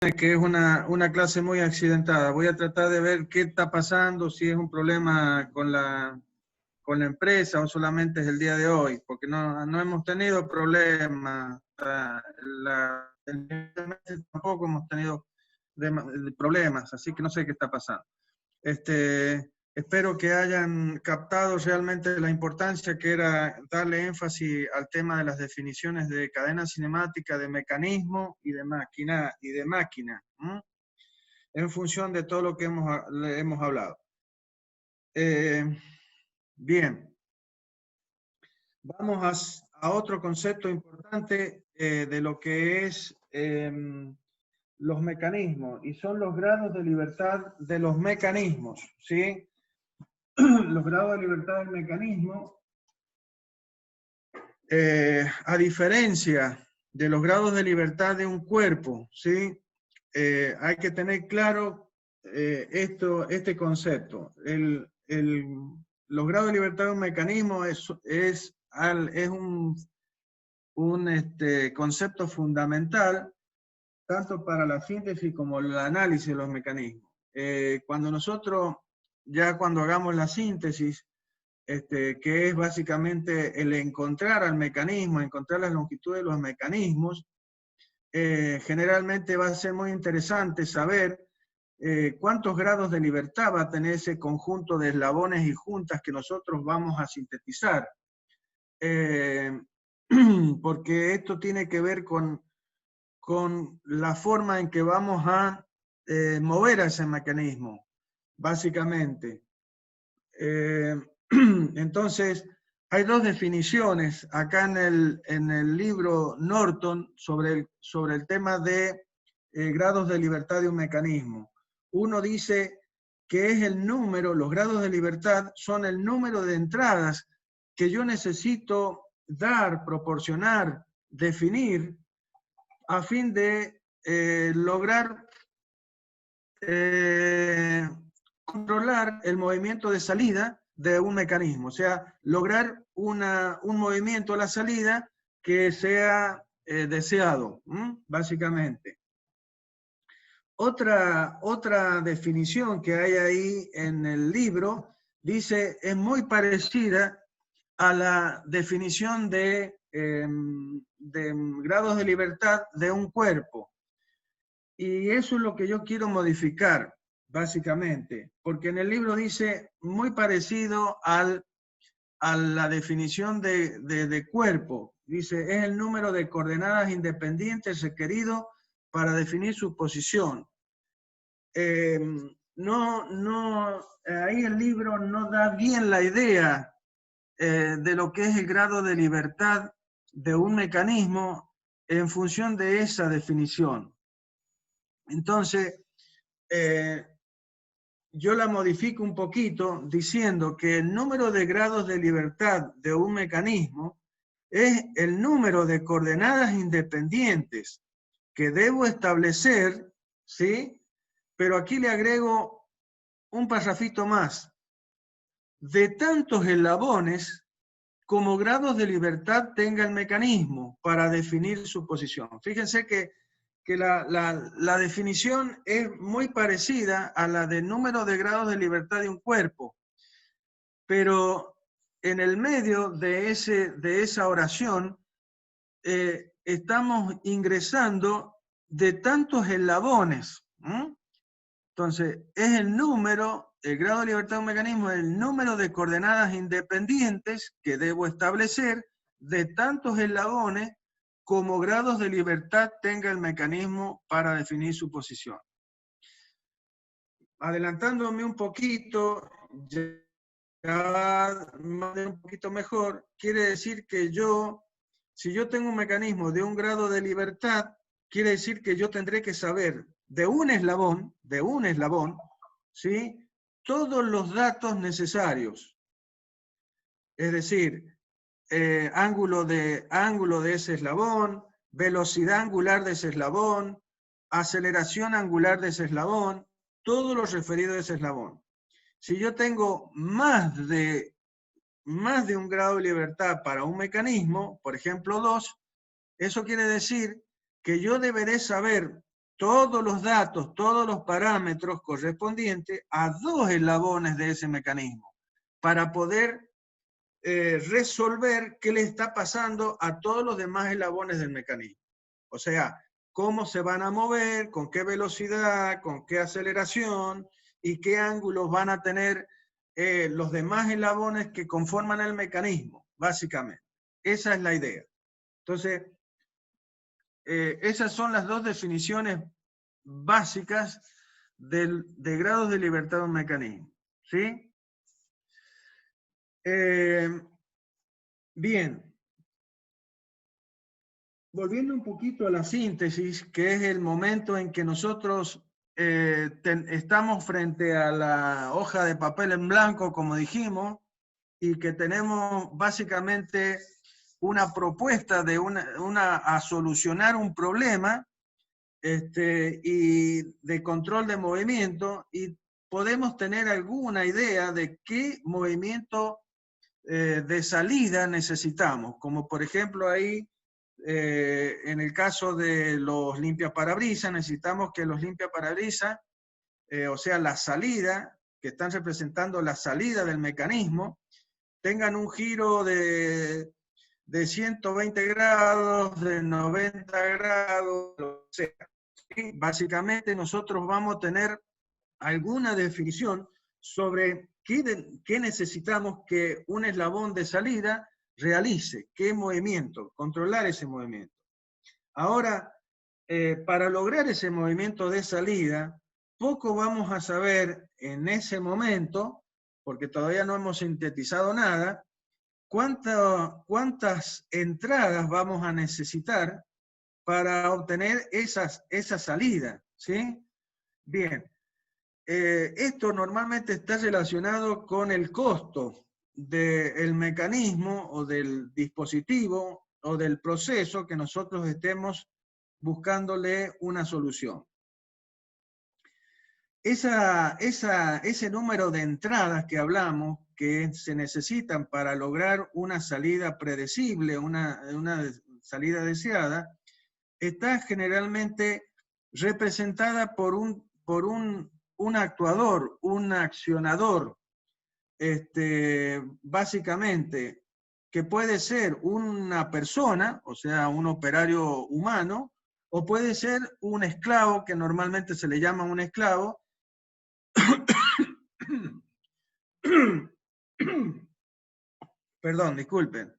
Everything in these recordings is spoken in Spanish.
que es una clase muy accidentada. Voy a tratar de ver qué está pasando, si es un problema con la empresa o solamente es el día de hoy, porque no hemos tenido problemas. Tampoco hemos tenido de problemas, así que no sé qué está pasando. Espero que hayan captado realmente la importancia que era darle énfasis al tema de las definiciones de cadena cinemática, de mecanismo y de máquina, en función de todo lo que hemos hablado. Bien, vamos a otro concepto importante de lo que es los mecanismos, y son los grados de libertad de los mecanismos, ¿sí? Los grados de libertad del mecanismo, a diferencia de los grados de libertad de un cuerpo, ¿sí? Hay que tener claro este concepto. Los grados de libertad de un mecanismo es un concepto fundamental tanto para la síntesis como el análisis de los mecanismos. Cuando hagamos la síntesis, que es básicamente el encontrar al mecanismo, encontrar la longitud de los mecanismos, generalmente va a ser muy interesante saber cuántos grados de libertad va a tener ese conjunto de eslabones y juntas que nosotros vamos a sintetizar. Porque esto tiene que ver con la forma en que vamos a mover a ese mecanismo, básicamente. Entonces, hay dos definiciones acá en el libro Norton sobre el tema de grados de libertad de un mecanismo. Uno dice que es el número, los grados de libertad son el número de entradas que yo necesito dar, proporcionar, definir, a fin de lograr controlar el movimiento de salida de un mecanismo, o sea, lograr un movimiento a la salida que sea deseado, básicamente. Otra definición que hay ahí en el libro dice, es muy parecida a la definición de grados de libertad de un cuerpo. Y eso es lo que yo quiero modificar, básicamente, porque en el libro dice muy parecido a la definición de cuerpo. Dice, es el número de coordenadas independientes requerido para definir su posición. Ahí el libro no da bien la idea de lo que es el grado de libertad de un mecanismo en función de esa definición. Entonces, yo la modifico un poquito diciendo que el número de grados de libertad de un mecanismo es el número de coordenadas independientes que debo establecer, ¿sí? Pero aquí le agrego un parrafito más, de tantos eslabones como grados de libertad tenga el mecanismo para definir su posición. Fíjense que la definición es muy parecida a la del número de grados de libertad de un cuerpo, pero en el medio de esa oración estamos ingresando de tantos eslabones. Entonces, es el grado de libertad de un mecanismo, el número de coordenadas independientes que debo establecer de tantos eslabones como grados de libertad tenga el mecanismo para definir su posición. Adelantándome un poquito, ya un poquito mejor, quiere decir que si yo tengo un mecanismo de un grado de libertad, quiere decir que yo tendré que saber de un eslabón, ¿sí? Todos los datos necesarios. Es decir, ángulo de ese eslabón, velocidad angular de ese eslabón, aceleración angular de ese eslabón, todo lo referido a ese eslabón. Si yo tengo más de un grado de libertad para un mecanismo, por ejemplo 2, eso quiere decir que yo deberé saber todos los datos, todos los parámetros correspondientes a 2 eslabones de ese mecanismo, para poder resolver qué le está pasando a todos los demás eslabones del mecanismo. O sea, cómo se van a mover, con qué velocidad, con qué aceleración y qué ángulos van a tener los demás eslabones que conforman el mecanismo, básicamente. Esa es la idea. Entonces, esas son las 2 definiciones básicas de grados de libertad de un mecanismo. ¿Sí? Bien. Volviendo un poquito a la síntesis, que es el momento en que nosotros estamos frente a la hoja de papel en blanco, como dijimos, y que tenemos básicamente una propuesta de a solucionar un problema y de control de movimiento, y podemos tener alguna idea de qué movimiento de salida necesitamos, como por ejemplo ahí, en el caso de los limpiaparabrisas, necesitamos que los limpiaparabrisas, o sea, la salida, que están representando la salida del mecanismo, tengan un giro de 120 grados, de 90 grados, o sea, ¿sí? Básicamente nosotros vamos a tener alguna definición sobre qué necesitamos que un eslabón de salida realice, qué movimiento, controlar ese movimiento. Ahora, para lograr ese movimiento de salida, poco vamos a saber en ese momento, porque todavía no hemos sintetizado nada, cuántas entradas vamos a necesitar para obtener esa salida, ¿sí? Bien, esto normalmente está relacionado con el costo del mecanismo o del dispositivo o del proceso que nosotros estemos buscándole una solución. Ese número de entradas que hablamos, que se necesitan para lograr una salida predecible, una salida deseada, está generalmente representada por un actuador, un accionador, básicamente, que puede ser una persona, o sea, un operario humano, o puede ser un esclavo, que normalmente se le llama un esclavo. Perdón, disculpen.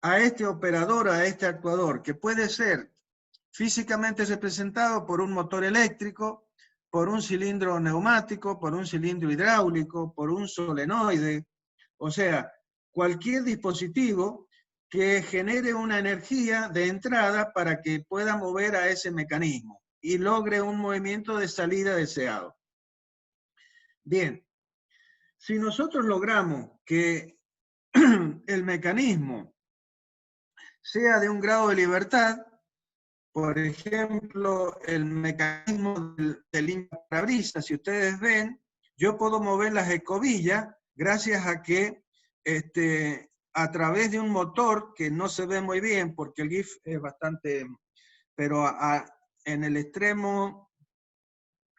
A este operador, a este actuador, que puede ser físicamente representado por un motor eléctrico, por un cilindro neumático, por un cilindro hidráulico, por un solenoide, o sea, cualquier dispositivo que genere una energía de entrada para que pueda mover a ese mecanismo y logre un movimiento de salida deseado. Bien, si nosotros logramos que el mecanismo sea de un grado de libertad, por ejemplo, el mecanismo del limpiaparabrisas, si ustedes ven, yo puedo mover las escobillas gracias a que a través de un motor que no se ve muy bien porque el GIF es bastante, pero en el extremo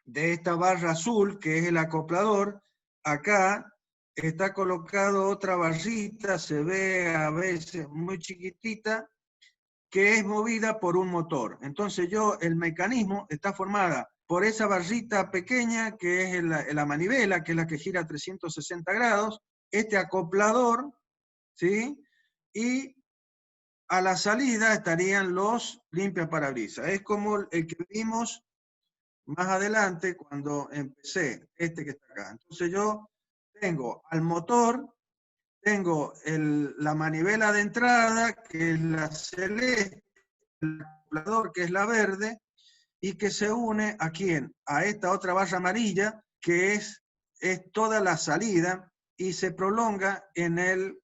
de esta barra azul, que es el acoplador, acá está colocado otra barrita, se ve a veces muy chiquitita, que es movida por un motor. Entonces el mecanismo está formada por esa barrita pequeña, que es la manivela, que es la que gira a 360 grados, este acoplador, ¿sí? Y a la salida estarían los limpiaparabrisas. Es como el que vimos más adelante cuando empecé, este que está acá. Entonces yo tengo al motor, tengo la manivela de entrada, que es la celeste, el acoplador, que es la verde, y que se une ¿a quién? A esta otra barra amarilla, que es toda la salida, y se prolonga en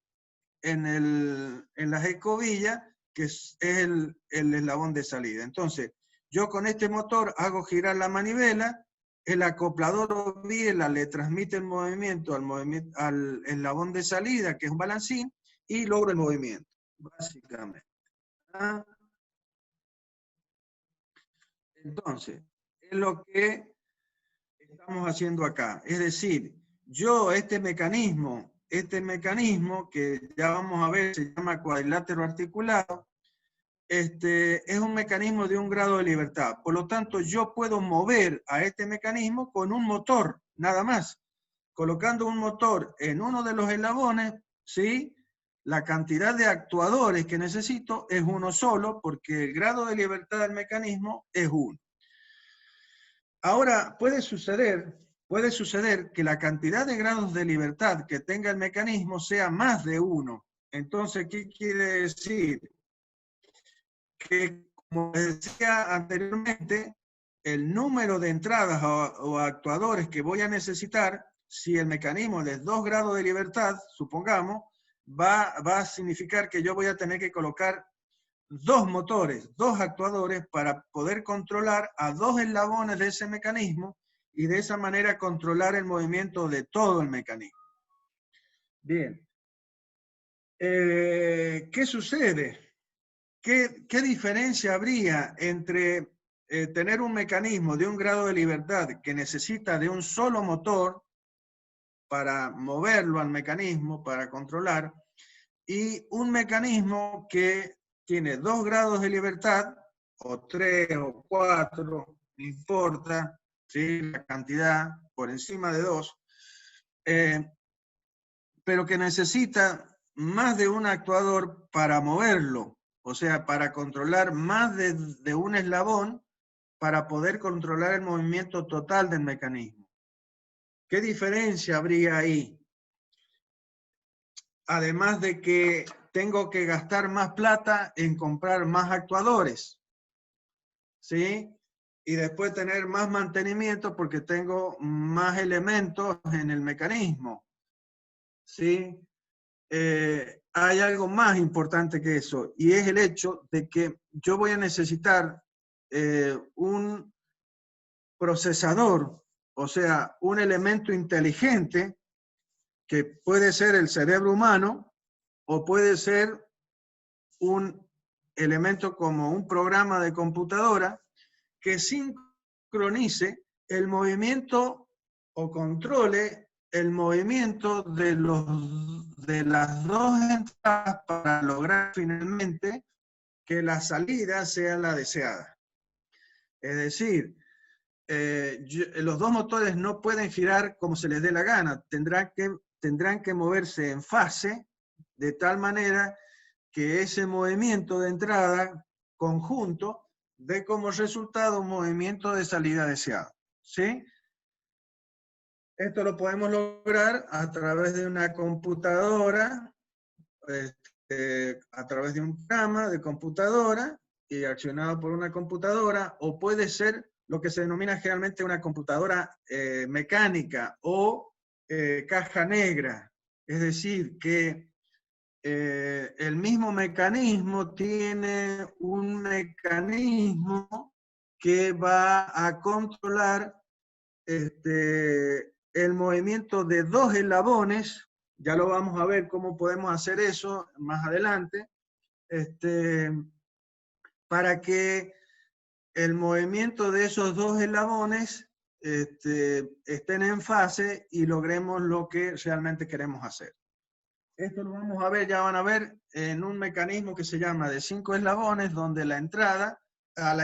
las escobillas, que es el eslabón de salida. Entonces, yo con este motor hago girar la manivela, el acoplador o biela le transmite el movimiento al eslabón de salida, que es un balancín, y logro el movimiento, básicamente. ¿Ah? Entonces, es lo que estamos haciendo acá. Es decir, yo este mecanismo que ya vamos a ver, se llama cuadrilátero articulado, es un mecanismo de un grado de libertad. Por lo tanto, yo puedo mover a este mecanismo con un motor, nada más. Colocando un motor en uno de los eslabones, ¿sí? La cantidad de actuadores que necesito es uno solo, porque el grado de libertad del mecanismo es 1. Ahora, puede suceder que la cantidad de grados de libertad que tenga el mecanismo sea más de 1. Entonces, ¿qué quiere decir? Que, como decía anteriormente, el número de entradas o actuadores que voy a necesitar, si el mecanismo de 2 grados de libertad, supongamos, va a significar que yo voy a tener que colocar 2 motores, 2 actuadores para poder controlar a 2 eslabones de ese mecanismo y de esa manera controlar el movimiento de todo el mecanismo. Bien. ¿Qué sucede? ¿Qué diferencia habría entre tener un mecanismo de un grado de libertad que necesita de un solo motor para moverlo al mecanismo, para controlar, y un mecanismo que tiene 2 grados de libertad, o 3 o 4, no importa, ¿sí? La cantidad por encima de 2, pero que necesita más de un actuador para moverlo, o sea, para controlar más de un eslabón para poder controlar el movimiento total del mecanismo. ¿Qué diferencia habría ahí? Además de que tengo que gastar más plata en comprar más actuadores, ¿sí? Y después tener más mantenimiento porque tengo más elementos en el mecanismo, ¿sí? Hay algo más importante que eso, y es el hecho de que yo voy a necesitar un procesador, o sea, un elemento inteligente que puede ser el cerebro humano o puede ser un elemento como un programa de computadora que sincronice el movimiento o controle el movimiento de las 2 entradas para lograr finalmente que la salida sea la deseada. Es decir, los 2 motores no pueden girar como se les dé la gana, tendrán que moverse en fase de tal manera que ese movimiento de entrada conjunto dé como resultado un movimiento de salida deseado, ¿sí? Esto lo podemos lograr a través de una computadora, a través de un programa de computadora y accionado por una computadora, o puede ser lo que se denomina generalmente una computadora mecánica o caja negra. Es decir, que el mismo mecanismo tiene un mecanismo que va a controlar el movimiento de 2 eslabones. Ya lo vamos a ver cómo podemos hacer eso más adelante, para que el movimiento de esos 2 eslabones estén en fase y logremos lo que realmente queremos hacer. Esto lo vamos a ver, ya van a ver, en un mecanismo que se llama de 5 eslabones, donde a la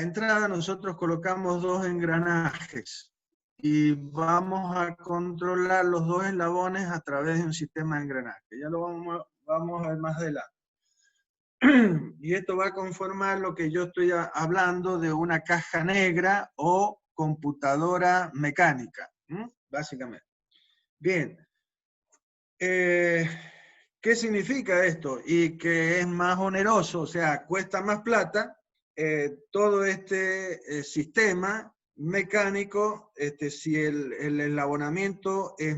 entrada nosotros colocamos 2 engranajes y vamos a controlar los 2 eslabones a través de un sistema de engranaje. Ya lo vamos a ver más adelante. Y esto va a conformar lo que yo estoy hablando de una caja negra o computadora mecánica, básicamente. Bien. ¿Qué significa esto? Y que es más oneroso, o sea, cuesta más plata todo este sistema mecánico, si el eslabonamiento es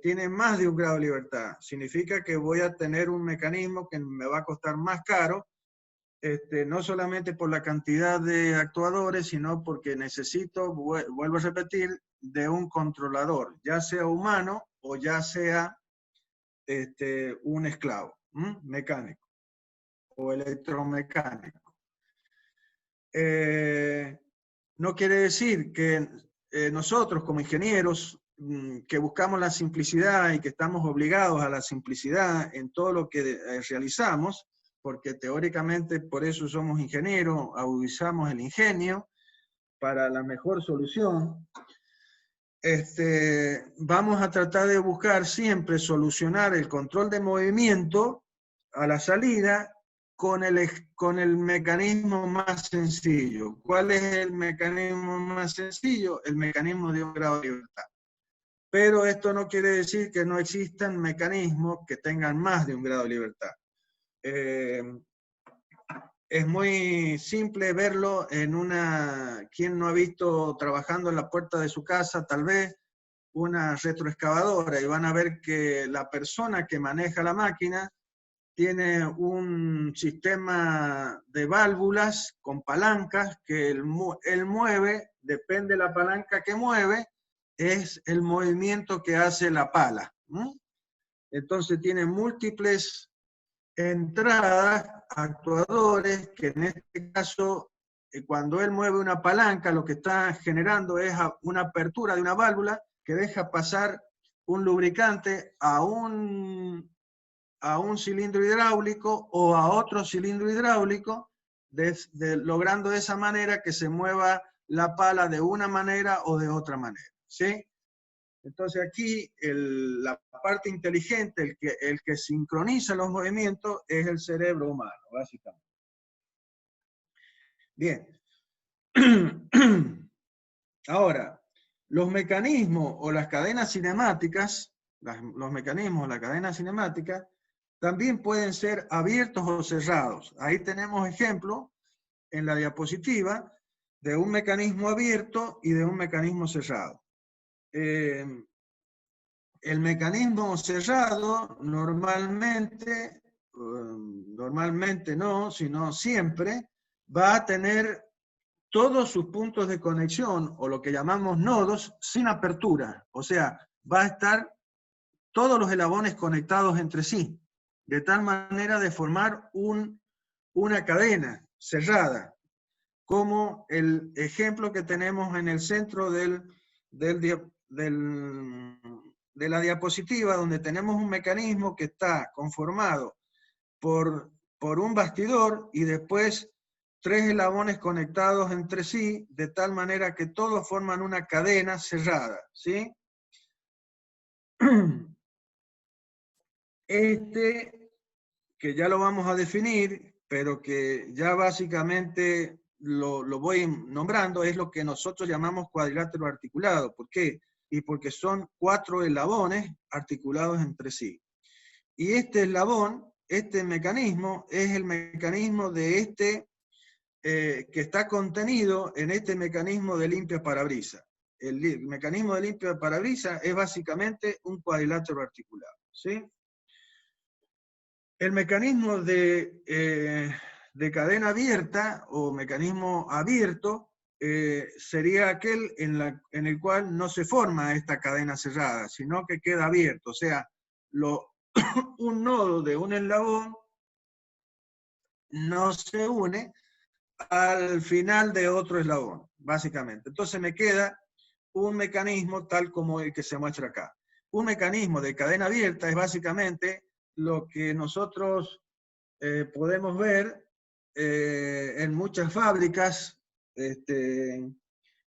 tiene más de un grado de libertad. Significa que voy a tener un mecanismo que me va a costar más caro, no solamente por la cantidad de actuadores, sino porque necesito, vuelvo a repetir, de un controlador, ya sea humano o ya sea un esclavo mecánico o electromecánico. no quiere decir que nosotros como ingenieros que buscamos la simplicidad y que estamos obligados a la simplicidad en todo lo que realizamos, porque teóricamente por eso somos ingenieros, agudizamos el ingenio para la mejor solución. Vamos a tratar de buscar siempre solucionar el control de movimiento a la salida con el mecanismo más sencillo. ¿Cuál es el mecanismo más sencillo? El mecanismo de un grado de libertad. Pero esto no quiere decir que no existan mecanismos que tengan más de un grado de libertad. Es muy simple verlo en una... ¿Quién no ha visto trabajando en la puerta de su casa, tal vez, una retroexcavadora? Y van a ver que la persona que maneja la máquina tiene un sistema de válvulas con palancas que él mueve, depende de la palanca que mueve, es el movimiento que hace la pala. Entonces tiene múltiples entradas, actuadores, que en este caso, cuando él mueve una palanca, lo que está generando es una apertura de una válvula que deja pasar un lubricante a un cilindro hidráulico o a otro cilindro hidráulico, logrando de esa manera que se mueva la pala de una manera o de otra manera, ¿sí? Entonces aquí la parte inteligente, el que sincroniza los movimientos, es el cerebro humano, básicamente. Bien. Ahora, los mecanismos o las cadenas cinemáticas, los mecanismos o la cadena cinemática, también pueden ser abiertos o cerrados. Ahí tenemos ejemplo en la diapositiva de un mecanismo abierto y de un mecanismo cerrado. El mecanismo cerrado normalmente no, sino siempre va a tener todos sus puntos de conexión, o lo que llamamos nodos, sin apertura. O sea, va a estar todos los eslabones conectados entre sí, de tal manera de formar una cadena cerrada, como el ejemplo que tenemos en el centro de la diapositiva, donde tenemos un mecanismo que está conformado por un bastidor y después 3 eslabones conectados entre sí, de tal manera que todos forman una cadena cerrada, ¿sí? Que ya lo vamos a definir, pero que ya básicamente lo voy nombrando, es lo que nosotros llamamos cuadrilátero articulado. ¿Por qué? Y porque son 4 eslabones articulados entre sí. Y este eslabón, este mecanismo, es el mecanismo de que está contenido en este mecanismo de limpia parabrisas. El mecanismo de limpia parabrisas es básicamente un cuadrilátero articulado, ¿sí? El mecanismo de cadena abierta o mecanismo abierto sería aquel en el cual no se forma esta cadena cerrada, sino que queda abierto. O sea, un nodo de un eslabón no se une al final de otro eslabón, básicamente. Entonces me queda un mecanismo tal como el que se muestra acá. Un mecanismo de cadena abierta es básicamente lo que nosotros podemos ver en muchas fábricas,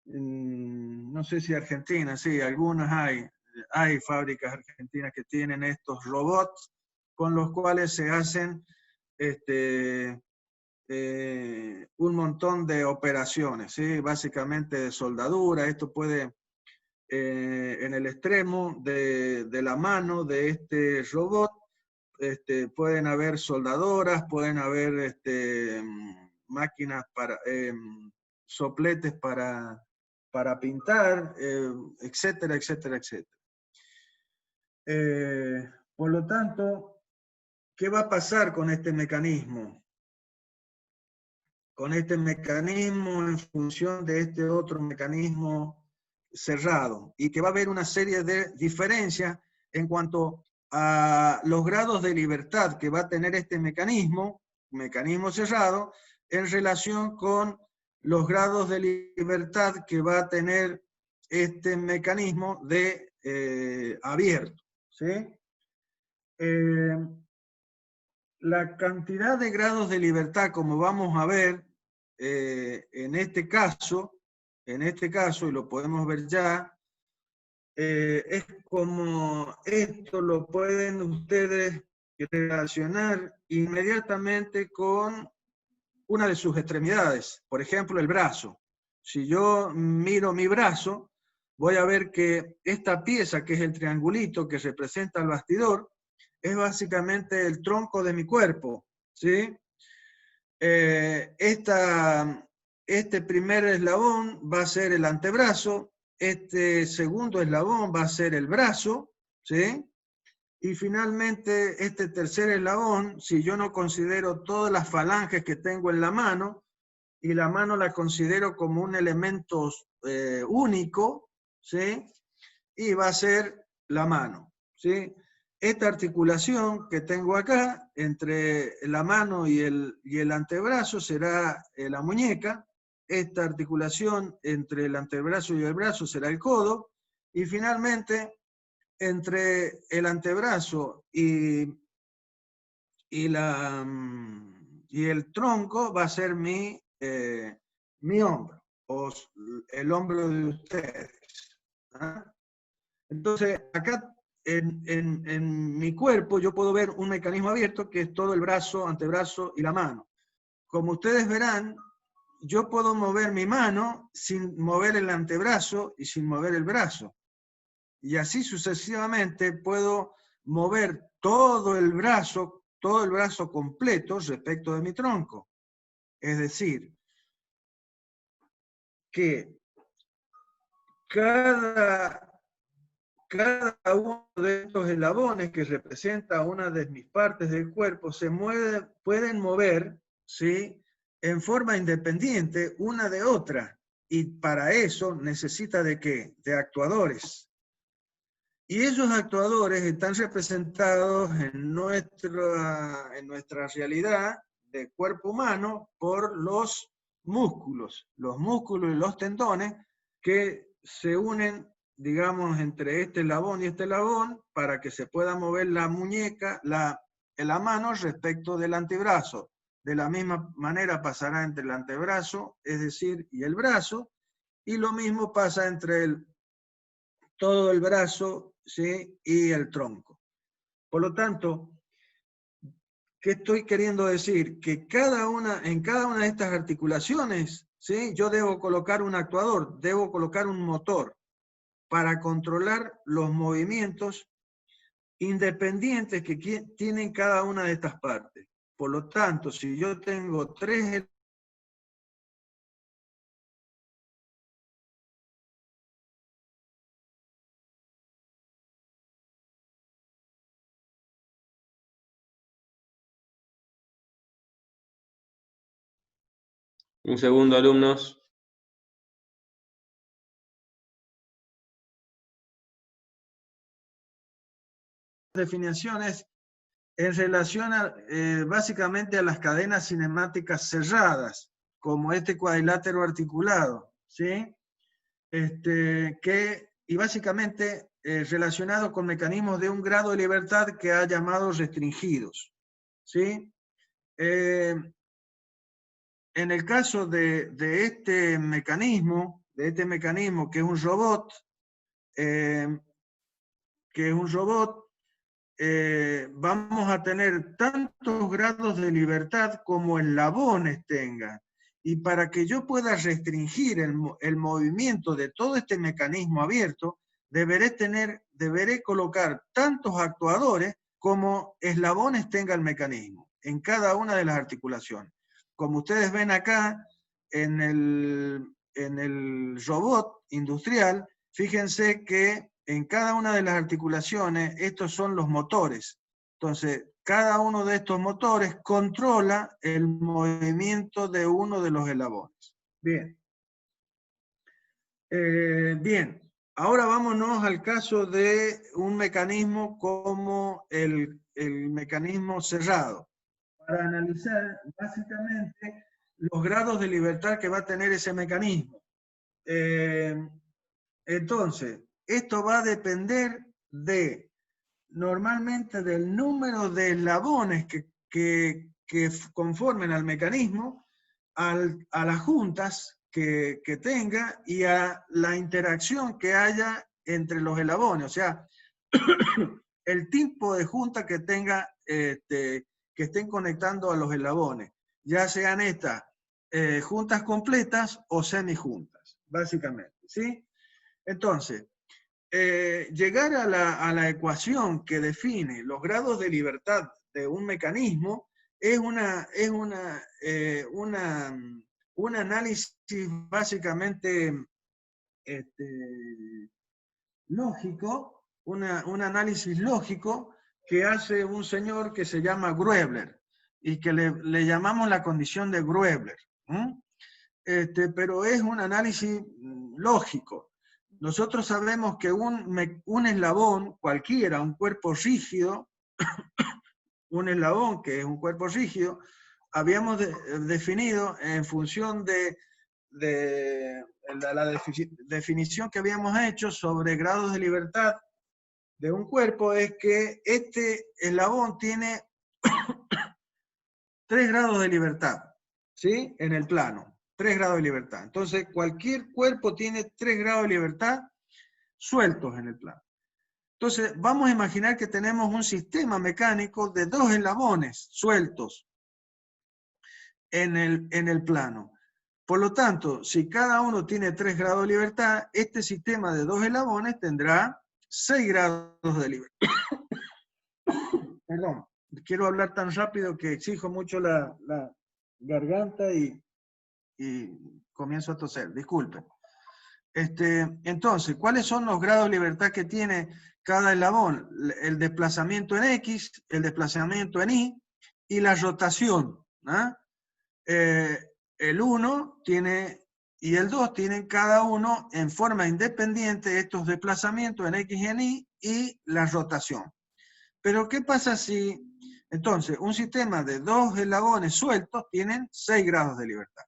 no sé si Argentina, sí, algunas hay fábricas argentinas que tienen estos robots con los cuales se hacen un montón de operaciones, ¿sí? Básicamente de soldadura. Esto puede, en el extremo de la mano de este robot, pueden haber soldadoras, pueden haber máquinas para sopletes para pintar, etcétera, etcétera, etcétera. Por lo tanto, ¿qué va a pasar con este mecanismo? Con este mecanismo en función de este otro mecanismo cerrado, y que va a haber una serie de diferencias en cuanto a los grados de libertad que va a tener este mecanismo cerrado, en relación con los grados de libertad que va a tener este mecanismo de abierto, ¿sí? La cantidad de grados de libertad, como vamos a ver en este caso, y lo podemos ver ya, es como esto lo pueden ustedes relacionar inmediatamente con una de sus extremidades, por ejemplo el brazo. Si yo miro mi brazo, voy a ver que esta pieza, que es el triangulito que representa el bastidor, es básicamente el tronco de mi cuerpo, ¿sí? Este primer eslabón va a ser el antebrazo, este segundo eslabón va a ser el brazo, ¿sí? Y finalmente este tercer eslabón, si yo no considero todas las falanges que tengo en la mano, y la mano la considero como un elemento único, ¿sí? Y va a ser la mano, ¿sí? Esta articulación que tengo acá, entre la mano y el antebrazo, será la muñeca. Esta articulación entre el antebrazo y el brazo será el codo. Y finalmente, entre el antebrazo y el tronco va a ser mi hombro, o el hombro de ustedes. ¿Ah? Entonces, acá en mi cuerpo yo puedo ver un mecanismo abierto que es todo el brazo, antebrazo y la mano. Como ustedes verán, yo puedo mover mi mano sin mover el antebrazo y sin mover el brazo. Y así sucesivamente puedo mover todo el brazo completo respecto de mi tronco. Es decir, que cada uno de estos eslabones que representa una de mis partes del cuerpo pueden mover, ¿sí?, en forma independiente una de otra. Y para eso necesita ¿de qué? De actuadores. Y esos actuadores están representados en nuestra realidad de cuerpo humano por los músculos y los tendones que se unen, digamos, entre este eslabón y este eslabón para que se pueda mover la muñeca, la mano respecto del antebrazo. De la misma manera pasará entre el antebrazo, es decir, y el brazo, y lo mismo pasa entre todo el brazo, ¿sí?, y el tronco. Por lo tanto, ¿qué estoy queriendo decir? Que en cada una de estas articulaciones, ¿sí?, yo debo colocar un actuador, debo colocar un motor para controlar los movimientos independientes que tienen cada una de estas partes. Por lo tanto, si yo tengo tres... Un segundo, alumnos. definiciones en relación básicamente a las cadenas cinemáticas cerradas, como este cuadrilátero articulado, ¿sí? Y básicamente relacionado con mecanismos de un grado de libertad que ha llamado restringidos, ¿sí? En el caso de este mecanismo, que es un robot, vamos a tener tantos grados de libertad como eslabones tenga. Y para que yo pueda restringir el movimiento de todo este mecanismo abierto, deberé colocar tantos actuadores como eslabones tenga el mecanismo, en cada una de las articulaciones. Como ustedes ven acá, en el robot industrial, fíjense que en cada una de las articulaciones, estos son los motores. Entonces, cada uno de estos motores controla el movimiento de uno de los eslabones. Bien. Bien. Ahora vámonos al caso de un mecanismo como el mecanismo cerrado. Para analizar básicamente los grados de libertad que va a tener ese mecanismo. Entonces, esto va a depender normalmente del número de eslabones que conformen al mecanismo, a las juntas que tenga y a la interacción que haya entre los eslabones. O sea, el tipo de junta que tenga, que estén conectando a los eslabones, ya sean estas juntas completas o semijuntas, básicamente, ¿sí? Entonces, llegar a la ecuación que define los grados de libertad de un mecanismo es un análisis básicamente lógico, un análisis lógico que hace un señor que se llama Gröbler y que le llamamos la condición de Gröbler. Pero es un análisis lógico. Nosotros sabemos que un eslabón cualquiera, un cuerpo rígido, un eslabón que es un cuerpo rígido, habíamos definido en función de la definición que habíamos hecho sobre grados de libertad de un cuerpo, es que este eslabón tiene 3 grados de libertad, ¿sí? En el plano. 3 grados de libertad. Entonces, cualquier cuerpo tiene 3 grados de libertad sueltos en el plano. Entonces, vamos a imaginar que tenemos un sistema mecánico de 2 eslabones sueltos en el plano. Por lo tanto, si cada uno tiene 3 grados de libertad, este sistema de 2 eslabones tendrá 6 grados de libertad. Perdón, quiero hablar tan rápido que exijo mucho la garganta y comienzo a toser, disculpen. Entonces, ¿cuáles son los grados de libertad que tiene cada eslabón? El desplazamiento en X, el desplazamiento en Y y la rotación. El 1 tiene y el 2 tienen cada uno en forma independiente estos desplazamientos en X y en Y la rotación. Pero ¿qué pasa si, entonces, un sistema de 2 eslabones sueltos tienen 6 grados de libertad?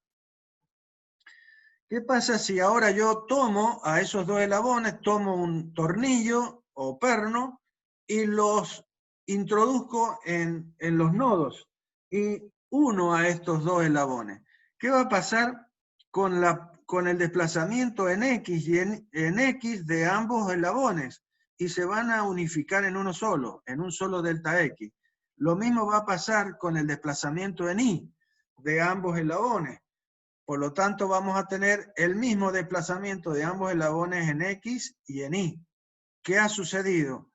¿Qué pasa si ahora yo tomo a esos 2 eslabones, tomo un tornillo o perno y los introduzco en los nodos y uno a estos 2 eslabones? ¿Qué va a pasar con el desplazamiento en X y en X de ambos eslabones? Y se van a unificar en uno solo, en un solo delta X. Lo mismo va a pasar con el desplazamiento en Y de ambos eslabones. Por lo tanto, vamos a tener el mismo desplazamiento de ambos eslabones en X y en Y. ¿Qué ha sucedido?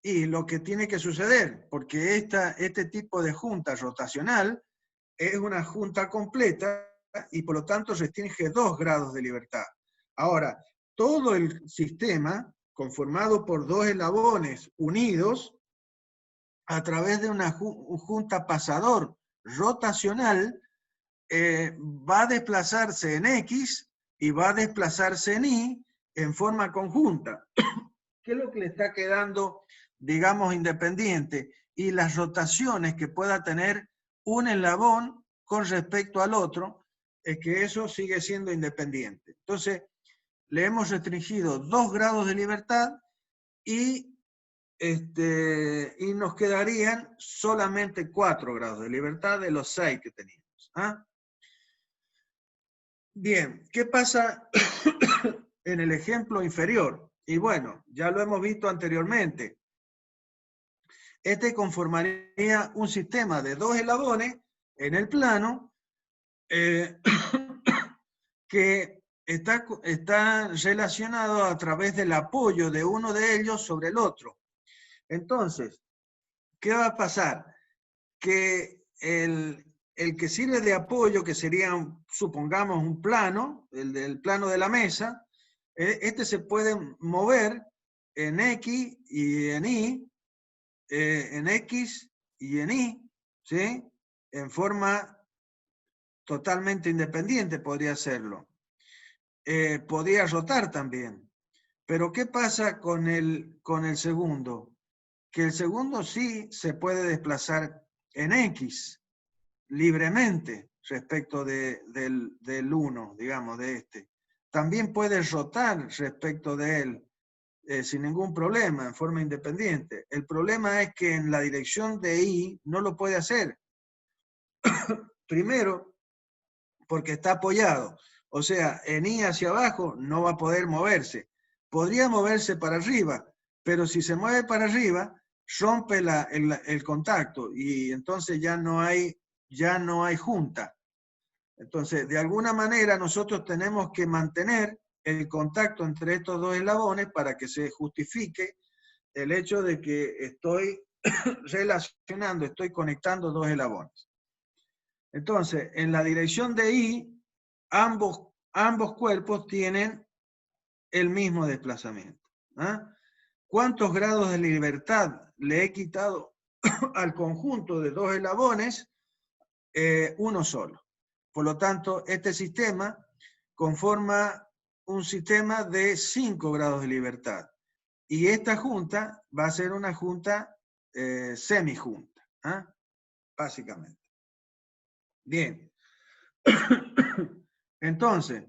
Y lo que tiene que suceder, porque este tipo de junta rotacional es una junta completa y por lo tanto restringe 2 grados de libertad. Ahora, todo el sistema, conformado por 2 eslabones unidos, a través de una junta pasador rotacional, va a desplazarse en X y va a desplazarse en Y en forma conjunta. ¿Qué es lo que le está quedando, digamos, independiente? Y las rotaciones que pueda tener un eslabón con respecto al otro, es que eso sigue siendo independiente. Entonces, le hemos restringido 2 grados de libertad y nos quedarían solamente 4 grados de libertad de los 6 que teníamos. Bien, ¿qué pasa en el ejemplo inferior? Y bueno, ya lo hemos visto anteriormente. Conformaría un sistema de 2 eslabones en el plano que está relacionado a través del apoyo de uno de ellos sobre el otro. Entonces, ¿qué va a pasar? Que el que sirve de apoyo, que sería, supongamos, un plano, el del plano de la mesa, se puede mover en X y en Y, en X y en Y, ¿sí? En forma totalmente independiente podría hacerlo. Podría rotar también. Pero ¿qué pasa con el segundo? Que el segundo sí se puede desplazar en X libremente, respecto del 1, digamos, de este. También puede rotar respecto de él, sin ningún problema, en forma independiente. El problema es que en la dirección de Y no lo puede hacer. Primero, porque está apoyado. O sea, en Y hacia abajo no va a poder moverse. Podría moverse para arriba, pero si se mueve para arriba, rompe el contacto y entonces ya no hay junta. Entonces, de alguna manera nosotros tenemos que mantener el contacto entre estos dos eslabones para que se justifique el hecho de que estoy relacionando, estoy conectando dos eslabones. Entonces, en la dirección de Y, ambos cuerpos tienen el mismo desplazamiento. ¿Ah? ¿Cuántos grados de libertad le he quitado al conjunto de dos eslabones? Uno solo. Por lo tanto, este sistema conforma un sistema de 5 grados de libertad. Y esta junta va a ser una junta semijunta, ¿eh? Básicamente. Bien. Entonces,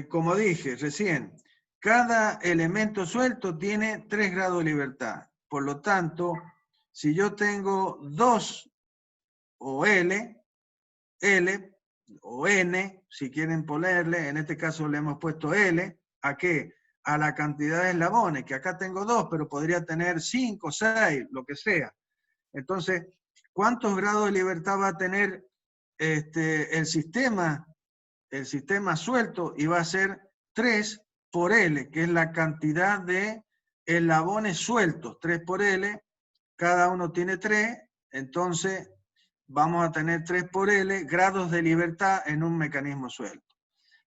como dije recién, cada elemento suelto tiene 3 grados de libertad. Por lo tanto, si yo tengo 2 o L o N, si quieren ponerle, en este caso le hemos puesto L, ¿a qué? A la cantidad de eslabones, que acá tengo 2, pero podría tener 5, 6, lo que sea. Entonces, ¿cuántos grados de libertad va a tener el sistema suelto? Y va a ser 3 por L, que es la cantidad de eslabones sueltos. 3 por L, cada uno tiene 3, entonces vamos a tener 3 por L grados de libertad en un mecanismo suelto.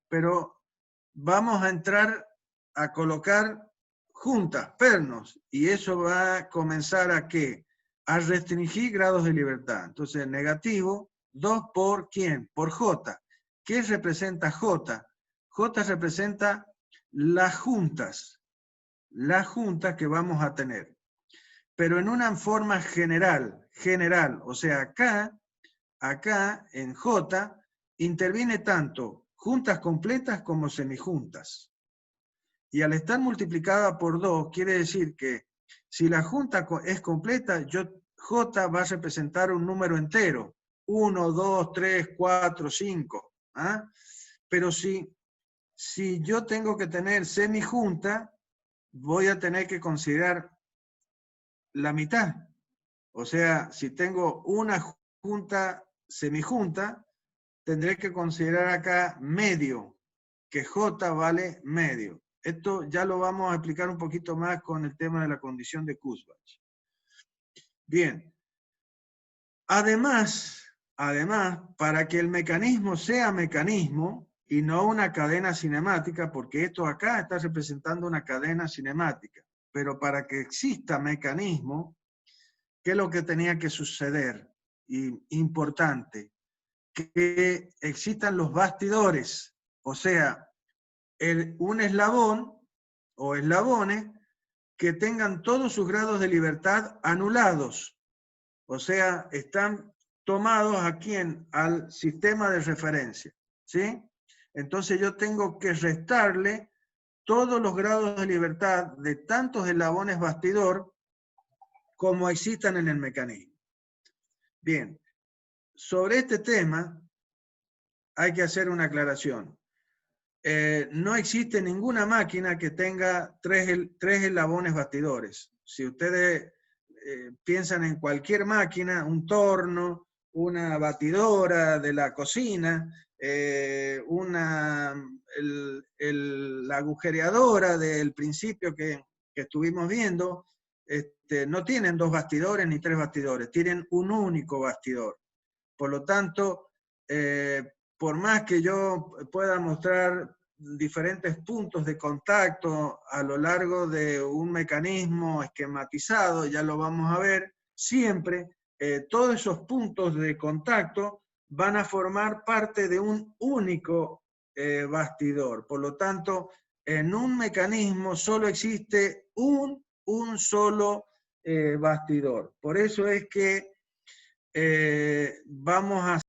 Pero vamos a entrar a colocar juntas, pernos, y eso va a comenzar a ¿qué? A restringir grados de libertad. Entonces, negativo, 2 por ¿quién? Por J. ¿Qué representa J? J representa las juntas que vamos a tener. Pero en una forma general, o sea, acá en J interviene tanto juntas completas como semijuntas. Y al estar multiplicada por 2, quiere decir que si la junta es completa, J va a representar un número entero. 1, 2, 3, 4, 5. ¿Ah? Pero si yo tengo que tener semijunta, voy a tener que considerar la mitad. O sea, si tengo una junta semijunta, tendré que considerar acá medio, que J vale medio. Esto ya lo vamos a explicar un poquito más con el tema de la condición de Kurzbach. Bien. Además, para que el mecanismo sea mecanismo y no una cadena cinemática, porque esto acá está representando una cadena cinemática, pero para que exista mecanismo, ¿qué es lo que tenía que suceder? Y importante, que existan los bastidores, o sea, un eslabón o eslabones que tengan todos sus grados de libertad anulados, o sea, están tomados aquí al sistema de referencia, ¿sí? Entonces yo tengo que restarle todos los grados de libertad de tantos eslabones bastidor como existan en el mecanismo. Bien, sobre este tema hay que hacer una aclaración. No existe ninguna máquina que tenga tres eslabones bastidores. Si ustedes piensan en cualquier máquina, un torno, una batidora de la cocina, la agujereadora del principio que estuvimos viendo, no tienen 2 bastidores ni 3 bastidores, tienen un único bastidor. Por lo tanto, por más que yo pueda mostrar diferentes puntos de contacto a lo largo de un mecanismo esquematizado, ya lo vamos a ver, siempre todos esos puntos de contacto van a formar parte de un único bastidor. Por lo tanto, en un mecanismo solo existe un solo bastidor. Por eso es que vamos a